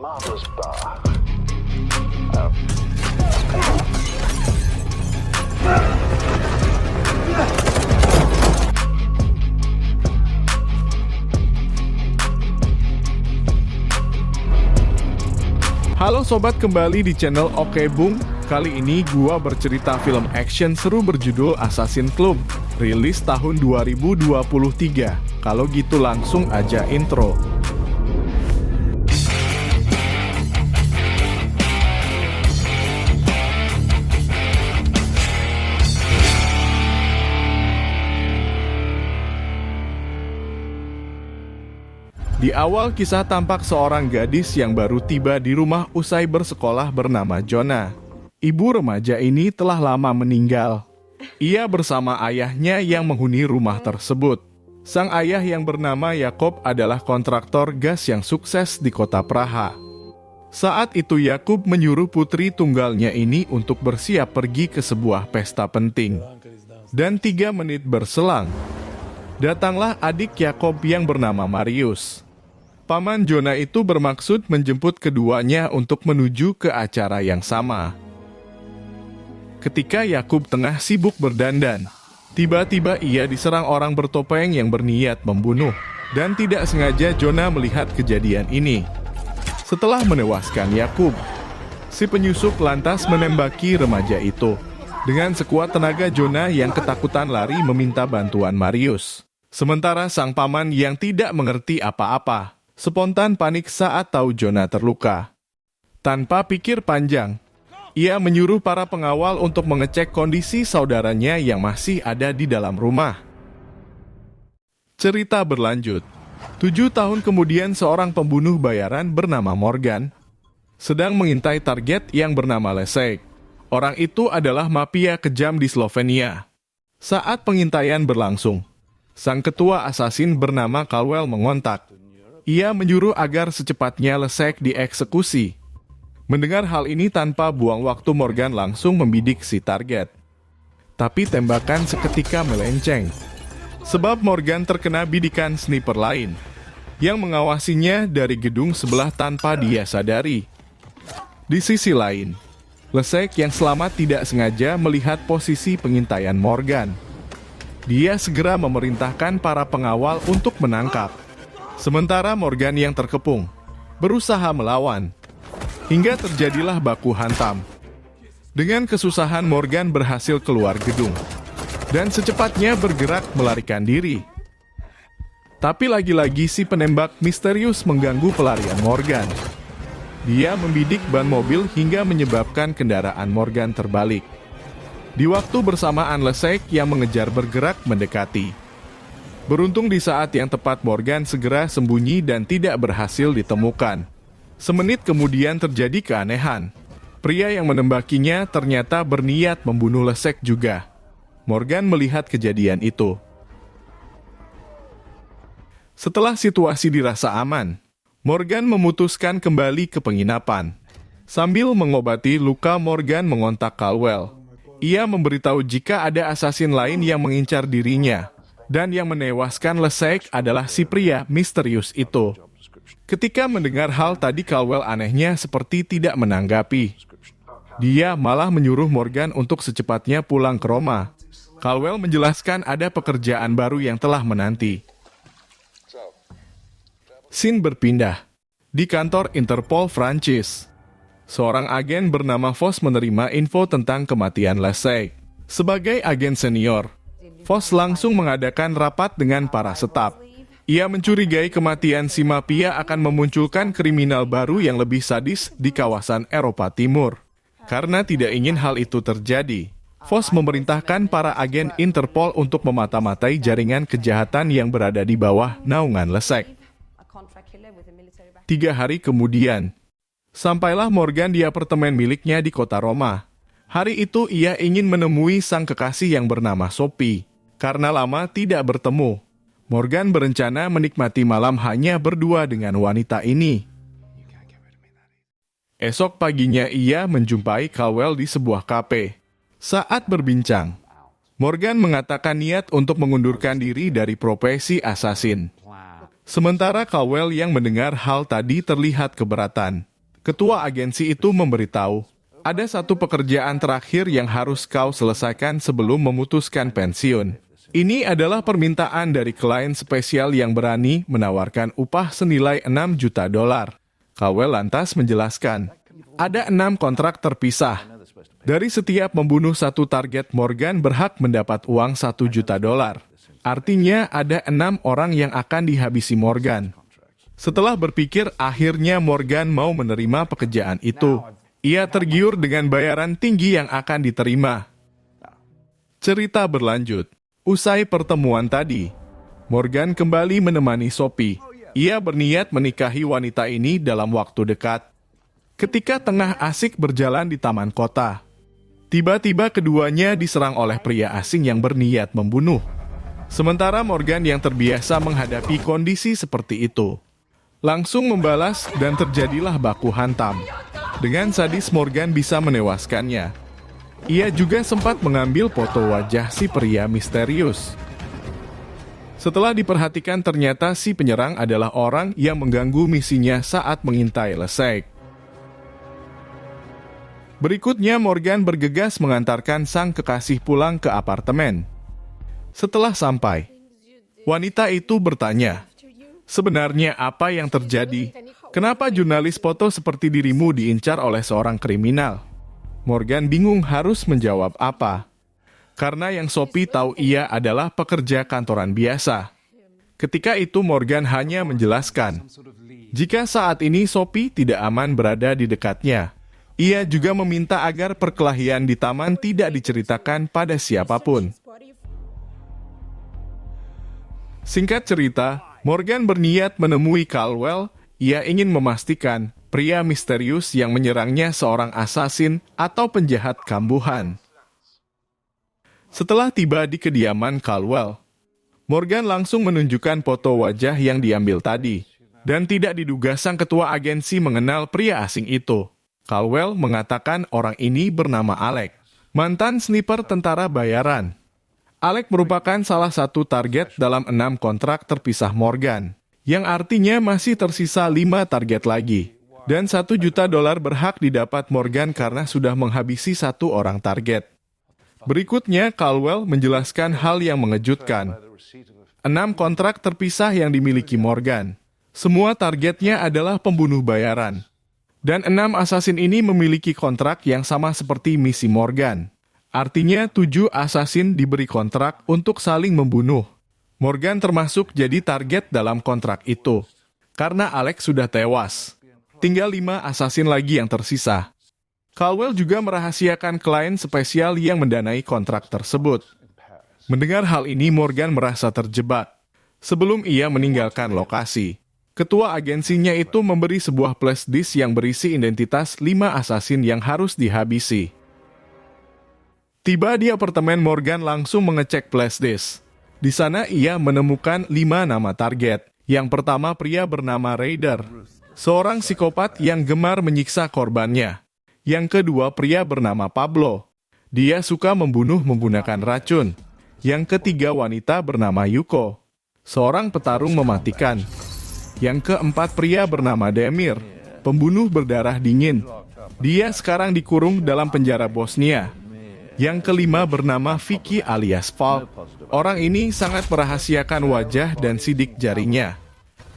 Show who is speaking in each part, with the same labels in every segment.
Speaker 1: Mars bar.
Speaker 2: Halo sobat, kembali di channel Oke Bung. Kali ini gua bercerita film action seru berjudul Assassin's Club, rilis tahun 2023. Kalau gitu langsung aja intro. Di awal kisah tampak seorang gadis yang baru tiba di rumah usai bersekolah bernama Jonah. Ibu remaja ini telah lama meninggal. Ia bersama ayahnya yang menghuni rumah tersebut. Sang ayah yang bernama Yakub adalah kontraktor gas yang sukses di kota Praha. Saat itu Yakub menyuruh putri tunggalnya ini untuk bersiap pergi ke sebuah pesta penting. Dan 3 menit berselang, datanglah adik Yakub yang bernama Marius. Paman Jonah itu bermaksud menjemput keduanya untuk menuju ke acara yang sama. Ketika Yakub tengah sibuk berdandan, tiba-tiba ia diserang orang bertopeng yang berniat membunuh, dan tidak sengaja Jonah melihat kejadian ini. Setelah menewaskan Yakub, si penyusup lantas menembaki remaja itu. Dengan sekuat tenaga, Jonah yang ketakutan lari meminta bantuan Marius. Sementara sang paman yang tidak mengerti apa-apa spontan panik saat tahu Jonah terluka. Tanpa pikir panjang, ia menyuruh para pengawal untuk mengecek kondisi saudaranya yang masih ada di dalam rumah. Cerita berlanjut. 7 tahun kemudian seorang pembunuh bayaran bernama Morgan sedang mengintai target yang bernama Leszek. Orang itu adalah mafia kejam di Slovenia. Saat pengintaian berlangsung, sang ketua asasin bernama Caldwell mengontak. Ia menyuruh agar secepatnya Leszek dieksekusi. Mendengar hal ini tanpa buang waktu, Morgan langsung membidik si target. Tapi tembakan seketika melenceng. Sebab Morgan terkena bidikan sniper lain yang mengawasinya dari gedung sebelah tanpa dia sadari. Di sisi lain, Leszek yang selamat tidak sengaja melihat posisi pengintaian Morgan. Dia segera memerintahkan para pengawal untuk menangkap. Sementara Morgan yang terkepung berusaha melawan, hingga terjadilah baku hantam. Dengan kesusahan Morgan berhasil keluar gedung dan secepatnya bergerak melarikan diri. Tapi lagi-lagi si penembak misterius mengganggu pelarian Morgan. Dia membidik ban mobil hingga menyebabkan kendaraan Morgan terbalik. Di waktu bersamaan Leszek yang mengejar bergerak mendekati. Beruntung di saat yang tepat Morgan segera sembunyi dan tidak berhasil ditemukan. Semenit kemudian terjadi keanehan. Pria yang menembakinya ternyata berniat membunuh Leszek juga. Morgan melihat kejadian itu. Setelah situasi dirasa aman, Morgan memutuskan kembali ke penginapan. Sambil mengobati luka, Morgan mengontak Caldwell. Ia memberitahu jika ada asasin lain yang mengincar dirinya. Dan yang menewaskan Leszek adalah si pria misterius itu. Ketika mendengar hal tadi, Caldwell anehnya seperti tidak menanggapi. Dia malah menyuruh Morgan untuk secepatnya pulang ke Roma. Caldwell menjelaskan ada pekerjaan baru yang telah menanti. Scene berpindah di kantor Interpol Prancis. Seorang agen bernama Vos menerima info tentang kematian Leszek. Sebagai agen senior, Vos langsung mengadakan rapat dengan para staf. Ia mencurigai kematian si mafia akan memunculkan kriminal baru yang lebih sadis di kawasan Eropa Timur. Karena tidak ingin hal itu terjadi, Vos memerintahkan para agen Interpol untuk memata-matai jaringan kejahatan yang berada di bawah naungan Leszek. 3 hari kemudian, sampailah Morgan di apartemen miliknya di kota Roma. Hari itu ia ingin menemui sang kekasih yang bernama Sophie. Karena lama tidak bertemu, Morgan berencana menikmati malam hanya berdua dengan wanita ini. Esok paginya ia menjumpai Caldwell di sebuah kafe. Saat berbincang, Morgan mengatakan niat untuk mengundurkan diri dari profesi asasin. Sementara Caldwell yang mendengar hal tadi terlihat keberatan. Ketua agensi itu memberitahu, ada satu pekerjaan terakhir yang harus kau selesaikan sebelum memutuskan pensiun. Ini adalah permintaan dari klien spesial yang berani menawarkan upah senilai 6 juta dolar. Caldwell lantas menjelaskan, ada 6 kontrak terpisah. Dari setiap membunuh satu target, Morgan berhak mendapat uang 1 juta dolar. Artinya ada 6 orang yang akan dihabisi Morgan. Setelah berpikir, akhirnya Morgan mau menerima pekerjaan itu. Ia tergiur dengan bayaran tinggi yang akan diterima. Cerita berlanjut. Usai pertemuan tadi, Morgan kembali menemani Sophie. Ia berniat menikahi wanita ini dalam waktu dekat. Ketika tengah asik berjalan di taman kota, tiba-tiba keduanya diserang oleh pria asing yang berniat membunuh. Sementara Morgan yang terbiasa menghadapi kondisi seperti itu, langsung membalas dan terjadilah baku hantam. Dengan sadis Morgan bisa menewaskannya. Ia juga sempat mengambil foto wajah si pria misterius. Setelah diperhatikan ternyata si penyerang adalah orang yang mengganggu misinya saat mengintai Leszek. Berikutnya Morgan bergegas mengantarkan sang kekasih pulang ke apartemen. Setelah sampai, wanita itu bertanya, sebenarnya apa yang terjadi? Kenapa jurnalis foto seperti dirimu diincar oleh seorang kriminal? Morgan bingung harus menjawab apa. Karena yang Sophie tahu ia adalah pekerja kantoran biasa. Ketika itu Morgan hanya menjelaskan, jika saat ini Sophie tidak aman berada di dekatnya. Ia juga meminta agar perkelahian di taman tidak diceritakan pada siapapun. Singkat cerita, Morgan berniat menemui Caldwell. Ia ingin memastikan pria misterius yang menyerangnya seorang asasin atau penjahat kambuhan. Setelah tiba di kediaman Caldwell, Morgan langsung menunjukkan foto wajah yang diambil tadi. Dan tidak diduga sang ketua agensi mengenal pria asing itu. Caldwell mengatakan orang ini bernama Alec, mantan sniper tentara bayaran. Alec merupakan salah satu target dalam 6 kontrak terpisah Morgan, yang artinya masih tersisa 5 target lagi. Dan 1 juta dolar berhak didapat Morgan karena sudah menghabisi 1 orang target. Berikutnya, Caldwell menjelaskan hal yang mengejutkan. 6 kontrak terpisah yang dimiliki Morgan. Semua targetnya adalah pembunuh bayaran. Dan 6 asasin ini memiliki kontrak yang sama seperti misi Morgan. Artinya 7 asasin diberi kontrak untuk saling membunuh. Morgan termasuk jadi target dalam kontrak itu. Karena Alex sudah tewas. Tinggal 5 asasin lagi yang tersisa. Caldwell juga merahasiakan klien spesial yang mendanai kontrak tersebut. Mendengar hal ini Morgan merasa terjebak. Sebelum ia meninggalkan lokasi, ketua agensinya itu memberi sebuah flash disk yang berisi identitas 5 asasin yang harus dihabisi. Tiba di apartemen, Morgan langsung mengecek flash disk. Di sana ia menemukan 5 nama target. Yang pertama pria bernama Raider, seorang psikopat yang gemar menyiksa korbannya. Yang kedua pria bernama Pablo. Dia suka membunuh menggunakan racun. Yang ketiga wanita bernama Yuko, seorang petarung mematikan. Yang keempat pria bernama Demir, pembunuh berdarah dingin. Dia sekarang dikurung dalam penjara Bosnia. Yang kelima bernama Vicky alias Falk. Orang ini sangat merahasiakan wajah dan sidik jarinya.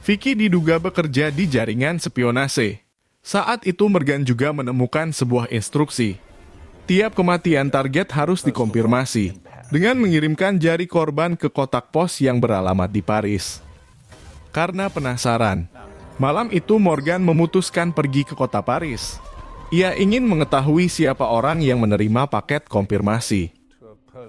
Speaker 2: Vicky diduga bekerja di jaringan spionase. Saat itu Morgan juga menemukan sebuah instruksi. Tiap kematian target harus dikonfirmasi dengan mengirimkan jari korban ke kotak pos yang beralamat di Paris. Karena penasaran, malam itu Morgan memutuskan pergi ke kota Paris. Ia ingin mengetahui siapa orang yang menerima paket konfirmasi.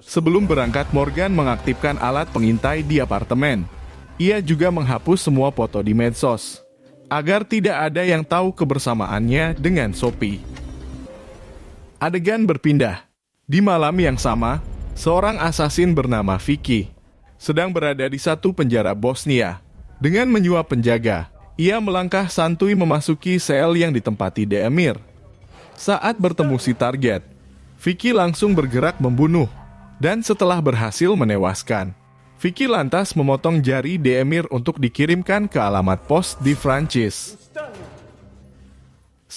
Speaker 2: Sebelum berangkat, Morgan mengaktifkan alat pengintai di apartemen. Ia juga menghapus semua foto di medsos, agar tidak ada yang tahu kebersamaannya dengan Sophie. Adegan berpindah. Di malam yang sama, seorang asasin bernama Vicky sedang berada di satu penjara Bosnia. Dengan menyuap penjaga, ia melangkah santuy memasuki sel yang ditempati Demir. Saat bertemu si target, Vicky langsung bergerak membunuh, dan setelah berhasil menewaskan, Vicky lantas memotong jari Demir untuk dikirimkan ke alamat pos di Prancis.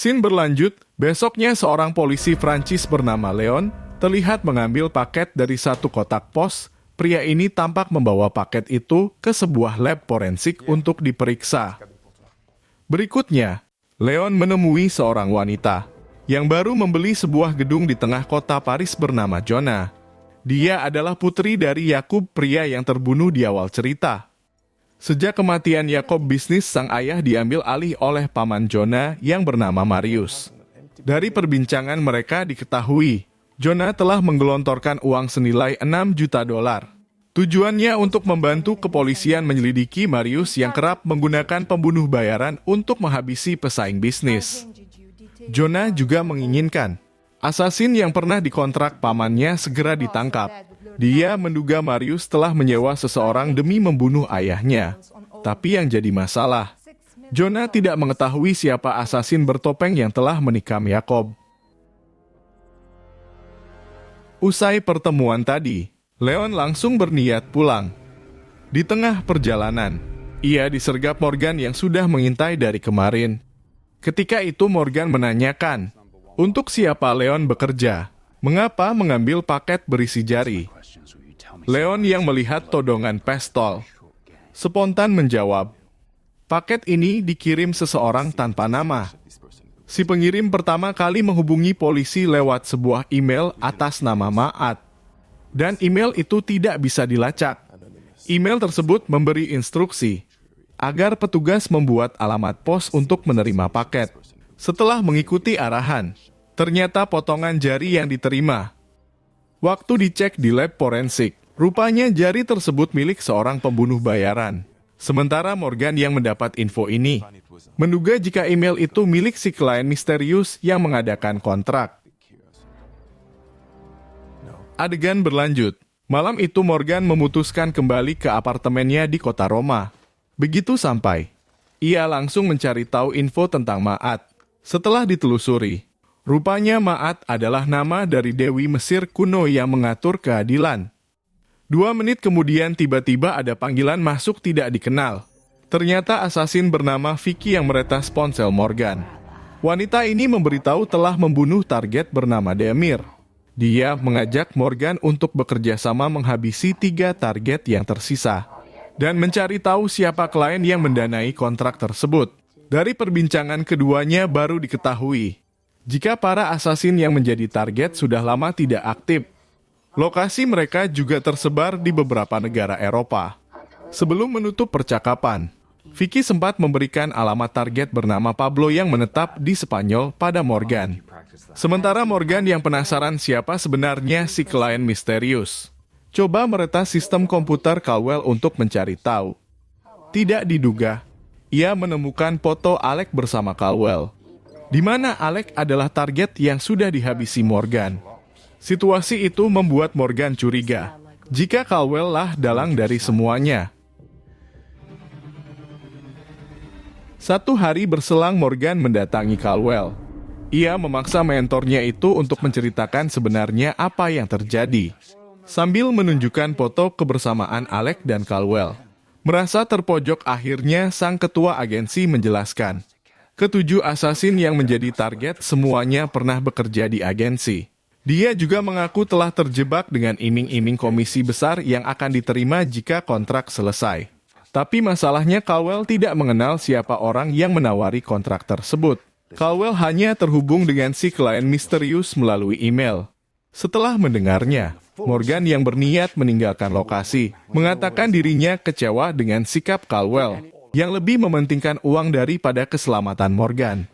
Speaker 2: Scene berlanjut, besoknya seorang polisi Prancis bernama Leon terlihat mengambil paket dari satu kotak pos. Pria ini tampak membawa paket itu ke sebuah lab forensik untuk diperiksa. Berikutnya, Leon menemui seorang wanita yang baru membeli sebuah gedung di tengah kota Paris bernama Jonah. Dia adalah putri dari Yakub, pria yang terbunuh di awal cerita. Sejak kematian Yakob, bisnis sang ayah diambil alih oleh paman Jonah yang bernama Marius. Dari perbincangan mereka diketahui, Jonah telah menggelontorkan uang senilai 6 juta dolar. Tujuannya untuk membantu kepolisian menyelidiki Marius yang kerap menggunakan pembunuh bayaran untuk menghabisi pesaing bisnis. Jonah juga menginginkan asasin yang pernah dikontrak pamannya segera ditangkap. Dia menduga Marius telah menyewa seseorang demi membunuh ayahnya. Tapi yang jadi masalah, Jonah tidak mengetahui siapa asasin bertopeng yang telah menikam Yakob. Usai pertemuan tadi, Leon langsung berniat pulang. Di tengah perjalanan, ia disergap Morgan yang sudah mengintai dari kemarin. Ketika itu Morgan menanyakan, untuk siapa Leon bekerja? Mengapa mengambil paket berisi jari? Leon yang melihat todongan pistol spontan menjawab, paket ini dikirim seseorang tanpa nama. Si pengirim pertama kali menghubungi polisi lewat sebuah email atas nama Maat. Dan email itu tidak bisa dilacak. Email tersebut memberi instruksi agar petugas membuat alamat pos untuk menerima paket. Setelah mengikuti arahan, ternyata potongan jari yang diterima. Waktu dicek di lab forensik, rupanya jari tersebut milik seorang pembunuh bayaran. Sementara Morgan yang mendapat info ini menduga jika email itu milik si klien misterius yang mengadakan kontrak. Adegan berlanjut. Malam itu Morgan memutuskan kembali ke apartemennya di kota Roma. Begitu sampai, ia langsung mencari tahu info tentang Maat. Setelah ditelusuri, rupanya Maat adalah nama dari Dewi Mesir kuno yang mengatur keadilan. 2 menit kemudian tiba-tiba ada panggilan masuk tidak dikenal. Ternyata asasin bernama Vicky yang meretas ponsel Morgan. Wanita ini memberitahu telah membunuh target bernama Demir. Dia mengajak Morgan untuk bekerja sama menghabisi 3 target yang tersisa dan mencari tahu siapa klien yang mendanai kontrak tersebut. Dari perbincangan keduanya baru diketahui jika para asasin yang menjadi target sudah lama tidak aktif. Lokasi mereka juga tersebar di beberapa negara Eropa. Sebelum menutup percakapan, Vicky sempat memberikan alamat target bernama Pablo yang menetap di Spanyol pada Morgan. Sementara Morgan yang penasaran siapa sebenarnya si klien misterius, coba meretas sistem komputer Caldwell untuk mencari tahu. Tidak diduga, ia menemukan foto Alec bersama Caldwell, di mana Alec adalah target yang sudah dihabisi Morgan. Situasi itu membuat Morgan curiga jika Caldwell lah dalang dari semuanya. 1 hari berselang Morgan mendatangi Caldwell. Ia memaksa mentornya itu untuk menceritakan sebenarnya apa yang terjadi, sambil menunjukkan foto kebersamaan Alec dan Caldwell. Merasa terpojok, akhirnya sang ketua agensi menjelaskan, ke-7 asasin yang menjadi target semuanya pernah bekerja di agensi. Dia juga mengaku telah terjebak dengan iming-iming komisi besar yang akan diterima jika kontrak selesai. Tapi masalahnya Caldwell tidak mengenal siapa orang yang menawari kontrak tersebut. Caldwell hanya terhubung dengan si klien misterius melalui email. Setelah mendengarnya, Morgan yang berniat meninggalkan lokasi mengatakan dirinya kecewa dengan sikap Caldwell yang lebih mementingkan uang daripada keselamatan Morgan.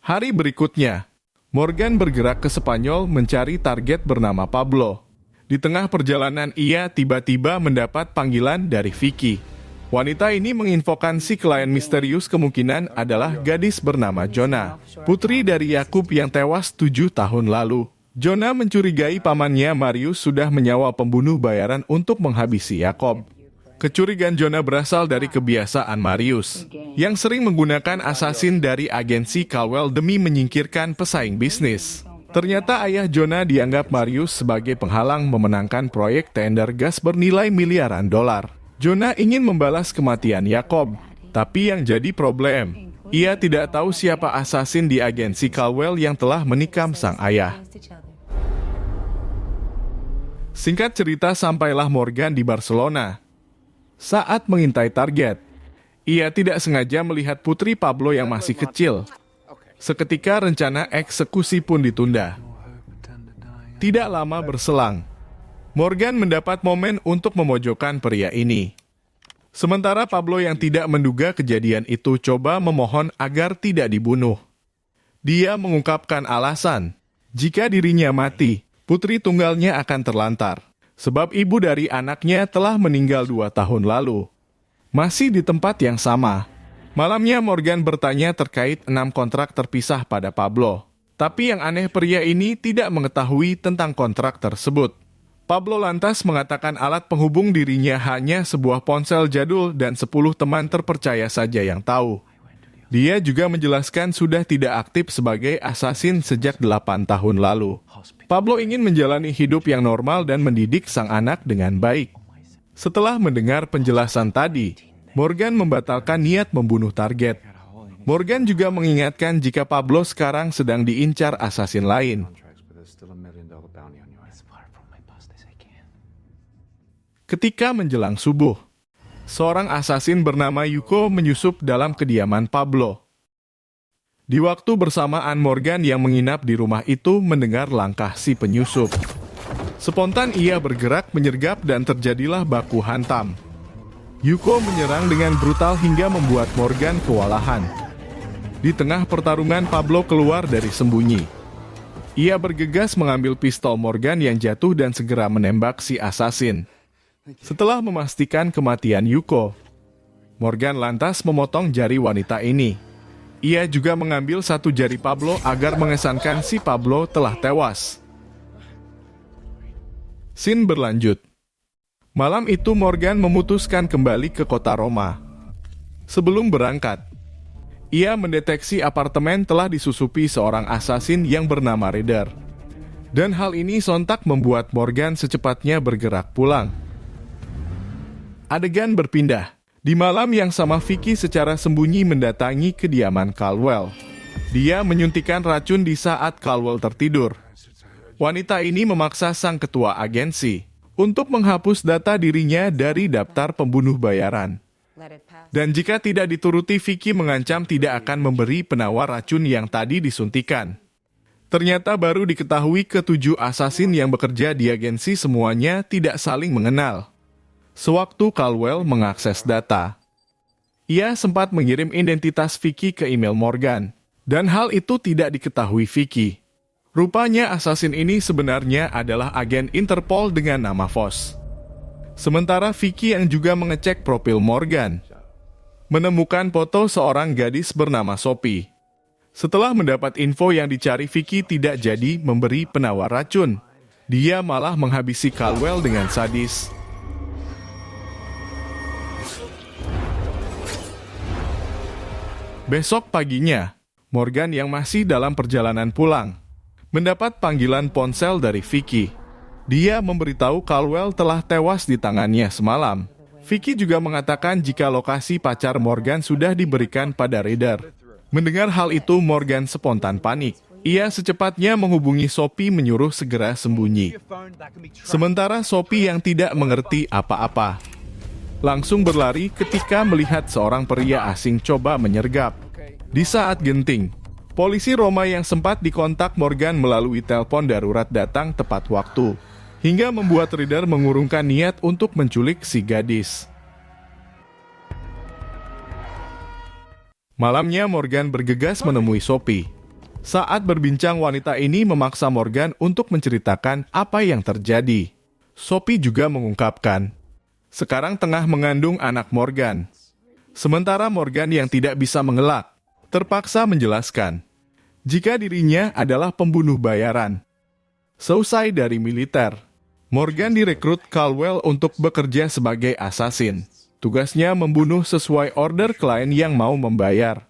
Speaker 2: Hari berikutnya, Morgan bergerak ke Spanyol mencari target bernama Pablo. Di tengah perjalanan ia tiba-tiba mendapat panggilan dari Vicky. Wanita ini menginfokan si klien misterius kemungkinan adalah gadis bernama Jonah, putri dari Yakub yang tewas 7 tahun lalu. Jonah mencurigai pamannya Marius sudah menyewa pembunuh bayaran untuk menghabisi Yakob. Kecurigaan Jonah berasal dari kebiasaan Marius, yang sering menggunakan asasin dari agensi Caldwell demi menyingkirkan pesaing bisnis. Ternyata ayah Jonah dianggap Marius sebagai penghalang memenangkan proyek tender gas bernilai miliaran dolar. Jonah ingin membalas kematian Yakob, tapi yang jadi problem, ia tidak tahu siapa asasin di agensi Caldwell yang telah menikam sang ayah. Singkat cerita, sampailah Morgan di Barcelona. Saat mengintai target, ia tidak sengaja melihat putri Pablo yang masih kecil. Seketika rencana eksekusi pun ditunda. Tidak lama berselang, Morgan mendapat momen untuk memojokkan pria ini. Sementara Pablo yang tidak menduga kejadian itu coba memohon agar tidak dibunuh. Dia mengungkapkan alasan, jika dirinya mati, putri tunggalnya akan terlantar, sebab ibu dari anaknya telah meninggal 2 tahun lalu. Masih di tempat yang sama, malamnya Morgan bertanya terkait 6 kontrak terpisah pada Pablo. Tapi yang aneh, pria ini tidak mengetahui tentang kontrak tersebut. Pablo lantas mengatakan alat penghubung dirinya hanya sebuah ponsel jadul dan 10 teman terpercaya saja yang tahu. Dia juga menjelaskan sudah tidak aktif sebagai asasin sejak 8 tahun lalu. Pablo ingin menjalani hidup yang normal dan mendidik sang anak dengan baik. Setelah mendengar penjelasan tadi, Morgan membatalkan niat membunuh target. Morgan juga mengingatkan jika Pablo sekarang sedang diincar asasin lain. Ketika menjelang subuh, seorang asasin bernama Yuko menyusup dalam kediaman Pablo. Di waktu bersamaan, Morgan yang menginap di rumah itu mendengar langkah si penyusup. Spontan ia bergerak menyergap dan terjadilah baku hantam. Yuko menyerang dengan brutal hingga membuat Morgan kewalahan. Di tengah pertarungan, Pablo keluar dari sembunyi. Ia bergegas mengambil pistol Morgan yang jatuh dan segera menembak si asasin. Setelah memastikan kematian Yuko, Morgan lantas memotong jari wanita ini. Ia juga mengambil 1 jari Pablo agar mengesankan si Pablo telah tewas. Scene berlanjut. Malam itu Morgan memutuskan kembali ke kota Roma. Sebelum berangkat, ia mendeteksi apartemen telah disusupi seorang asasin yang bernama Ryder. Dan hal ini sontak membuat Morgan secepatnya bergerak pulang. Adegan berpindah. Di malam yang sama, Vicky secara sembunyi mendatangi kediaman Caldwell. Dia menyuntikkan racun di saat Caldwell tertidur. Wanita ini memaksa sang ketua agensi untuk menghapus data dirinya dari daftar pembunuh bayaran. Dan jika tidak dituruti, Vicky mengancam tidak akan memberi penawar racun yang tadi disuntikan. Ternyata baru diketahui ke-7 asasin yang bekerja di agensi semuanya tidak saling mengenal. Sewaktu Caldwell mengakses data, ia sempat mengirim identitas Vicky ke email Morgan, dan hal itu tidak diketahui Vicky. Rupanya asasin ini sebenarnya adalah agen Interpol dengan nama Vos. Sementara Vicky yang juga mengecek profil Morgan, menemukan foto seorang gadis bernama Sophie. Setelah mendapat info yang dicari, Vicky tidak jadi memberi penawar racun. Dia malah menghabisi Caldwell dengan sadis. Besok paginya, Morgan yang masih dalam perjalanan pulang mendapat panggilan ponsel dari Vicky. Dia memberitahu Caldwell telah tewas di tangannya semalam. Vicky juga mengatakan jika lokasi pacar Morgan sudah diberikan pada Ryder. Mendengar hal itu, Morgan spontan panik. Ia secepatnya menghubungi Sophie menyuruh segera sembunyi. Sementara Sophie yang tidak mengerti apa-apa langsung berlari ketika melihat seorang pria asing coba menyergap. Di saat genting, polisi Roma yang sempat dikontak Morgan melalui telepon darurat datang tepat waktu, hingga membuat Ryder mengurungkan niat untuk menculik si gadis. Malamnya Morgan bergegas menemui Sophie. Saat berbincang, wanita ini memaksa Morgan untuk menceritakan apa yang terjadi. Sophie juga mengungkapkan sekarang tengah mengandung anak Morgan. Sementara Morgan yang tidak bisa mengelak, terpaksa menjelaskan jika dirinya adalah pembunuh bayaran. Seusai dari militer, Morgan direkrut Caldwell untuk bekerja sebagai asasin. Tugasnya membunuh sesuai order klien yang mau membayar.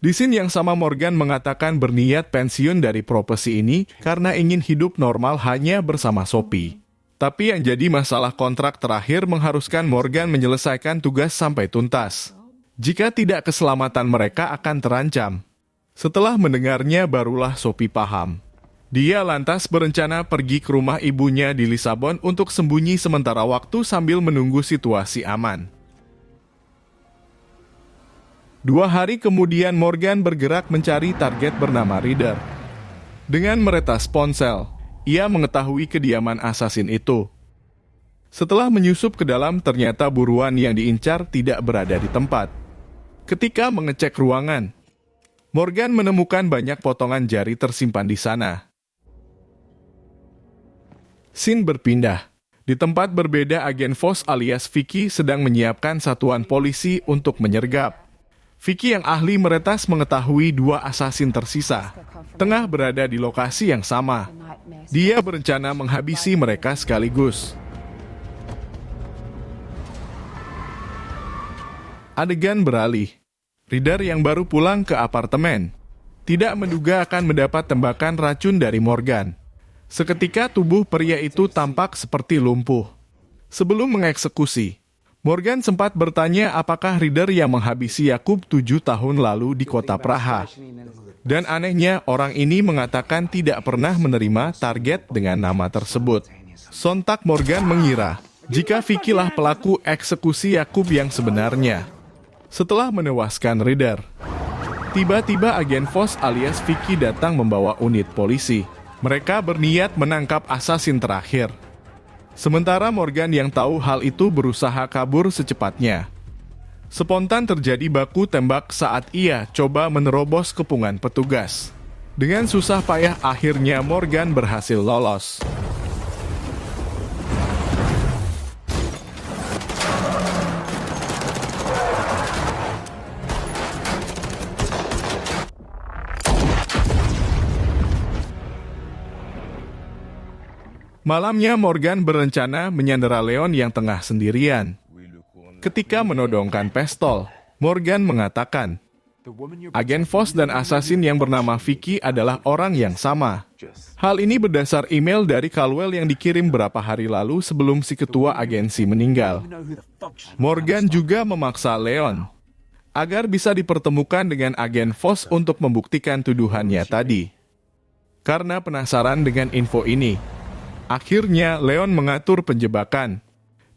Speaker 2: Di scene yang sama, Morgan mengatakan berniat pensiun dari profesi ini karena ingin hidup normal hanya bersama Sophie. Tapi yang jadi masalah kontrak terakhir mengharuskan Morgan menyelesaikan tugas sampai tuntas. Jika tidak, keselamatan mereka akan terancam. Setelah mendengarnya barulah Sophie paham. Dia lantas berencana pergi ke rumah ibunya di Lisabon untuk sembunyi sementara waktu sambil menunggu situasi aman. 2 hari kemudian Morgan bergerak mencari target bernama Reader. Dengan meretas ponsel, ia mengetahui kediaman asasin itu. Setelah menyusup ke dalam, ternyata buruan yang diincar tidak berada di tempat. Ketika mengecek ruangan, Morgan menemukan banyak potongan jari tersimpan di sana. Scene berpindah. Di tempat berbeda, agen Voss alias Vicky sedang menyiapkan satuan polisi untuk menyergap. Vicky yang ahli meretas mengetahui 2 asasin tersisa tengah berada di lokasi yang sama. Dia berencana menghabisi mereka sekaligus. Adegan beralih. Reader yang baru pulang ke apartemen tidak menduga akan mendapat tembakan racun dari Morgan. Seketika tubuh pria itu tampak seperti lumpuh. Sebelum mengeksekusi, Morgan sempat bertanya apakah Reader yang menghabisi Yakub 7 tahun lalu di kota Praha. Dan anehnya, orang ini mengatakan tidak pernah menerima target dengan nama tersebut. Sontak Morgan mengira jika Vicky lah pelaku eksekusi Yakub yang sebenarnya. Setelah menewaskan Reader, tiba-tiba agen Voss alias Vicky datang membawa unit polisi. Mereka berniat menangkap asasin terakhir. Sementara Morgan yang tahu hal itu berusaha kabur secepatnya. Spontan terjadi baku tembak saat ia coba menerobos kepungan petugas. Dengan susah payah akhirnya Morgan berhasil lolos. Malamnya Morgan berencana menyandera Leon yang tengah sendirian. Ketika menodongkan pistol, Morgan mengatakan, agen Voss dan asasin yang bernama Vicky adalah orang yang sama. Hal ini berdasar email dari Caldwell yang dikirim beberapa hari lalu sebelum si ketua agensi meninggal. Morgan juga memaksa Leon agar bisa dipertemukan dengan agen Voss untuk membuktikan tuduhannya tadi. Karena penasaran dengan info ini, akhirnya Leon mengatur penjebakan.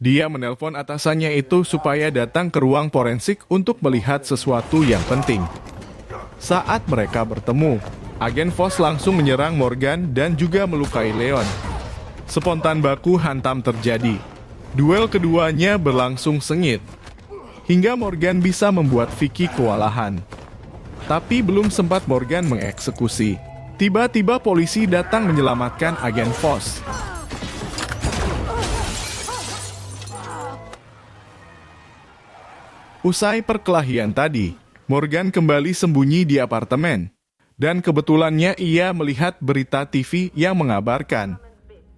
Speaker 2: Dia menelpon atasannya itu supaya datang ke ruang forensik untuk melihat sesuatu yang penting. Saat mereka bertemu, agen Voss langsung menyerang Morgan dan juga melukai Leon. Spontan baku hantam terjadi. Duel keduanya berlangsung sengit, hingga Morgan bisa membuat Vicky kewalahan. Tapi belum sempat Morgan mengeksekusi, tiba-tiba polisi datang menyelamatkan agen Voss. Usai perkelahian tadi, Morgan kembali sembunyi di apartemen. Dan kebetulannya ia melihat berita TV yang mengabarkan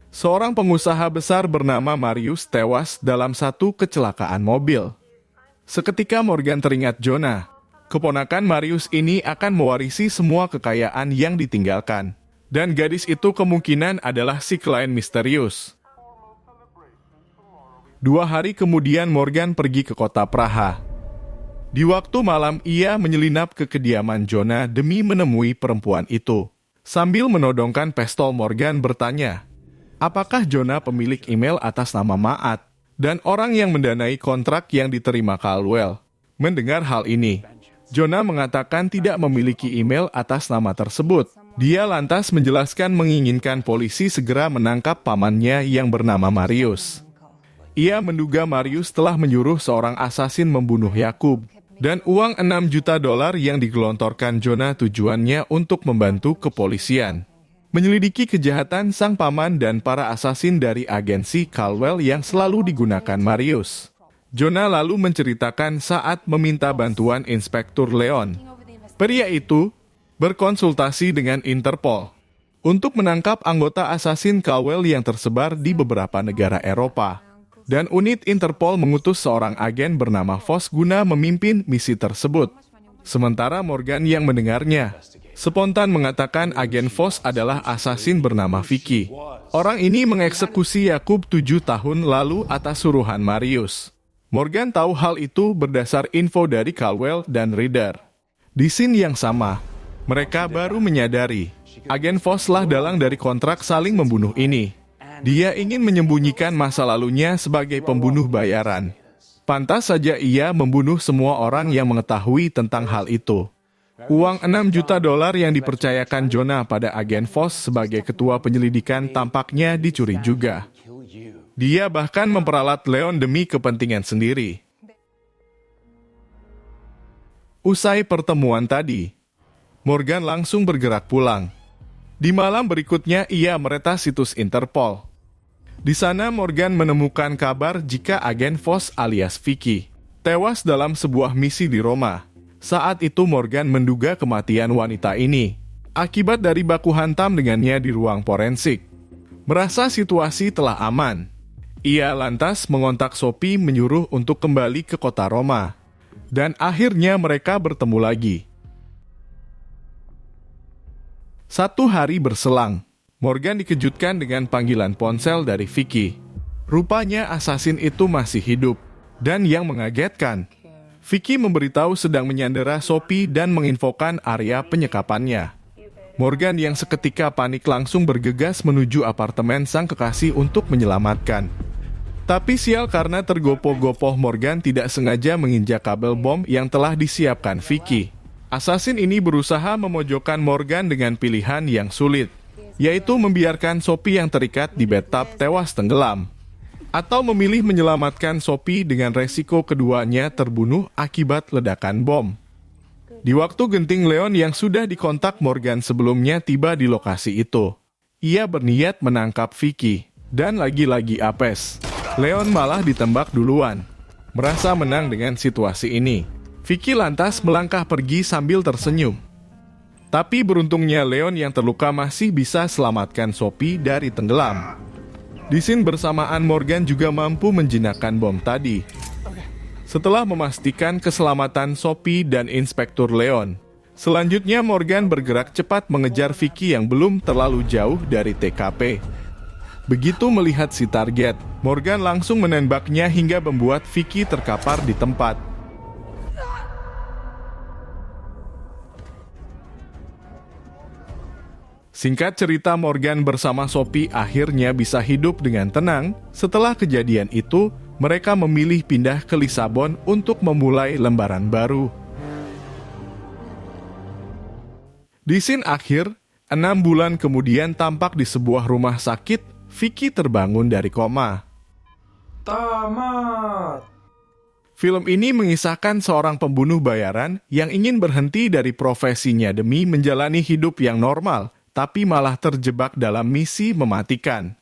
Speaker 2: seorang pengusaha besar bernama Marius tewas dalam satu kecelakaan mobil. Seketika Morgan teringat Jonah. Keponakan Marius ini akan mewarisi semua kekayaan yang ditinggalkan. Dan gadis itu kemungkinan adalah si klien misterius. 2 hari kemudian Morgan pergi ke kota Praha. Di waktu malam ia menyelinap ke kediaman Jonah demi menemui perempuan itu. Sambil menodongkan pistol, Morgan bertanya, apakah Jonah pemilik email atas nama Maat dan orang yang mendanai kontrak yang diterima Caldwell? Mendengar hal ini, Jonah mengatakan tidak memiliki email atas nama tersebut. Dia lantas menjelaskan menginginkan polisi segera menangkap pamannya yang bernama Marius. Ia menduga Marius telah menyuruh seorang asasin membunuh Yakub. Dan uang $6 juta yang digelontorkan Jonah tujuannya untuk membantu kepolisian menyelidiki kejahatan sang paman dan para asasin dari agensi Caldwell yang selalu digunakan Marius. Jonah lalu menceritakan saat meminta bantuan Inspektur Leon. Pria itu berkonsultasi dengan Interpol untuk menangkap anggota asasin Caldwell yang tersebar di beberapa negara Eropa. Dan unit Interpol mengutus seorang agen bernama Voss guna memimpin misi tersebut. Sementara Morgan yang mendengarnya spontan mengatakan agen Voss adalah asasin bernama Vicky. Orang ini mengeksekusi Yakub 7 tahun lalu atas suruhan Marius. Morgan tahu hal itu berdasar info dari Caldwell dan Reader. Di scene yang sama, mereka baru menyadari agen Voss lah dalang dari kontrak saling membunuh ini. Dia ingin menyembunyikan masa lalunya sebagai pembunuh bayaran. Pantas saja ia membunuh semua orang yang mengetahui tentang hal itu. Uang $6 juta yang dipercayakan Jonah pada agen Voss sebagai ketua penyelidikan tampaknya dicuri juga. Dia bahkan memperalat Leon demi kepentingan sendiri. Usai pertemuan tadi, Morgan langsung bergerak pulang. Di malam berikutnya ia meretas situs Interpol. Di sana Morgan menemukan kabar jika agen Voss alias Vicky tewas dalam sebuah misi di Roma. Saat itu Morgan menduga kematian wanita ini akibat dari baku hantam dengannya di ruang forensik. Merasa situasi telah aman, ia lantas mengontak Sophie menyuruh untuk kembali ke kota Roma. Dan akhirnya mereka bertemu lagi. 1 hari berselang, Morgan dikejutkan dengan panggilan ponsel dari Vicky. Rupanya asasin itu masih hidup. Dan yang mengagetkan, Vicky memberitahu sedang menyandera Sophie dan menginfokan area penyekapannya. Morgan yang seketika panik langsung bergegas menuju apartemen sang kekasih untuk menyelamatkan. Tapi sial karena tergopoh-gopoh Morgan tidak sengaja menginjak kabel bom yang telah disiapkan Vicky. Asasin ini berusaha memojokkan Morgan dengan pilihan yang sulit, yaitu membiarkan Sophie yang terikat di bathtub tewas tenggelam, atau memilih menyelamatkan Sophie dengan resiko keduanya terbunuh akibat ledakan bom. Di waktu genting, Leon yang sudah dikontak Morgan sebelumnya tiba di lokasi itu. Ia berniat menangkap Vicky, dan lagi-lagi apes. Leon malah ditembak duluan. Merasa menang dengan situasi ini, Vicky lantas melangkah pergi sambil tersenyum. Tapi beruntungnya Leon yang terluka masih bisa selamatkan Sophie dari tenggelam. Di scene bersamaan Morgan juga mampu menjinakkan bom tadi. Setelah memastikan keselamatan Sophie dan Inspektur Leon, selanjutnya Morgan bergerak cepat mengejar Vicky yang belum terlalu jauh dari TKP. Begitu melihat si target, Morgan langsung menembaknya hingga membuat Vicky terkapar di tempat. Singkat cerita, Morgan bersama Sophie akhirnya bisa hidup dengan tenang. Setelah kejadian itu, mereka memilih pindah ke Lisabon untuk memulai lembaran baru. Di scene akhir, 6 bulan kemudian tampak di sebuah rumah sakit, Vicky terbangun dari koma.
Speaker 1: Tamat.
Speaker 2: Film ini mengisahkan seorang pembunuh bayaran yang ingin berhenti dari profesinya demi menjalani hidup yang normal, tapi malah terjebak dalam misi mematikan.